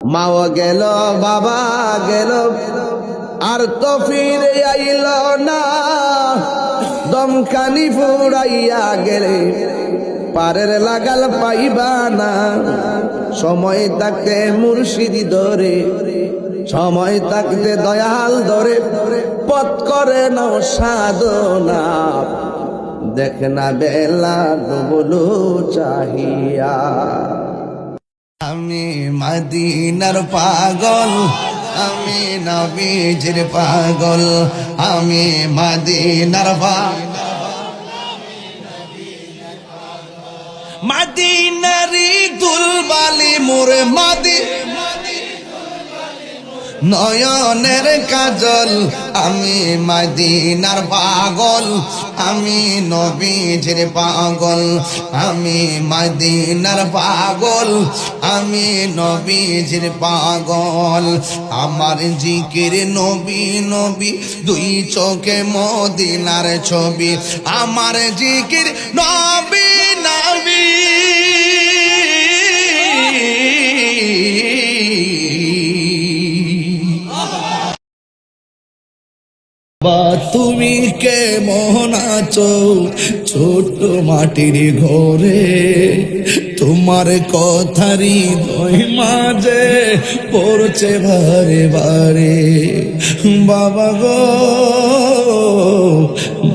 মাও গেল বাবা গেল আর তো ফিরে আইল না, দমকানি ফুরাইয়া গেলে পারের লাগাল পাইবা না। সময় থাকতে মুর্শিদ ধরে, সময় থাকতে দয়াল ধরে, পথ করে নাও সাধনা। দেখ না বেলা ডুবলো চাহিয়া। আমি মদিনার পাগল, আমি নবীজির পাগল, আমি মদিনার পাগল, মদিনারি দুলবালি মোরে নয়নের কাজল। আমি মদিনার পাগল, আমি নবীজির পাগল, আমি মদিনার পাগল, আমি নবীজির পাগল। আমার জিকির নবী নবী, দুই চোখে মদিনার ছবি। আমার জিকির নবী নবী, তুমি কেমন আছো ছোট মাটির ঘরে? তোমার কথারই হৃদয় মাঝে পড়ছে বারে বারে। বাবা গো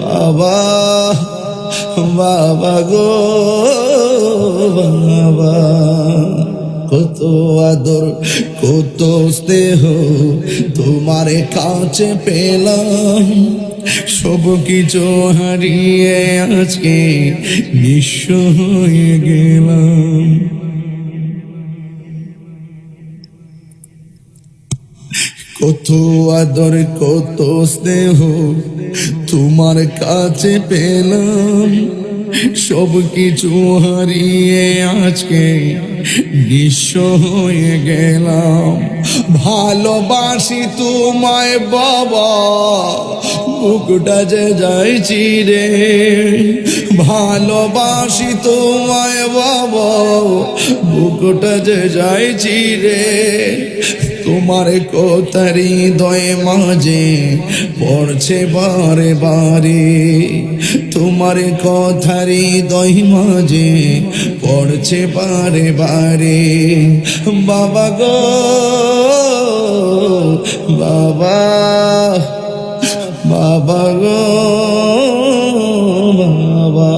বাবা, বাবা গো বাবা, কত আদর কত স্নেহ তোমার কাছে পেলাম, সব কিছু হারিয়ে আজকে নিঃস্ব হয়ে গেলাম। কত আদর কত স্নেহ তোমার কাছে পেলাম, সব কিছু হারিয়ে আজকে নিঃস্ব হয়ে গেলাম। ভালোবাসি তোমায় বাবা, বুকটা যে যাইছি রে। ভালোবাসি তোমায় বাবা, বুকটা যে যাইছি রে। তোমার কথারই হৃদয় মাঝে পড়ছে বারে বারে, তোমার কথারই হৃদয় মাঝে পড়ছে বারে বারে। বাবা গো বাবা, বাবা গো বাবা।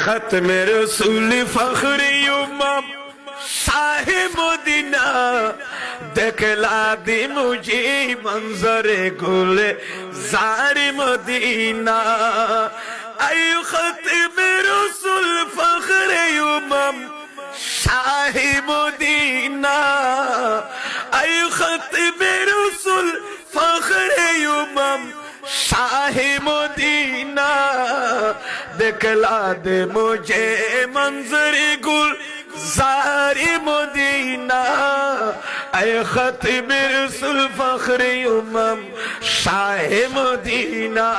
खत्मे रसूल फखरे उम्मत साहिब मदीना, देखला दी मुझे मंजरे गुले ज़ारे मदीना। ऐ खत्मे रसूल फखरे उम्मत साहिब मदीना, ऐ खत्मे रसूल फखरे उम्मत साहिब मदीना, देखला दे मुझे मंजरी गुल ज़ारी मदीना। ऐ खत्मे रसूल फखरे उम्मत शाह मदीना।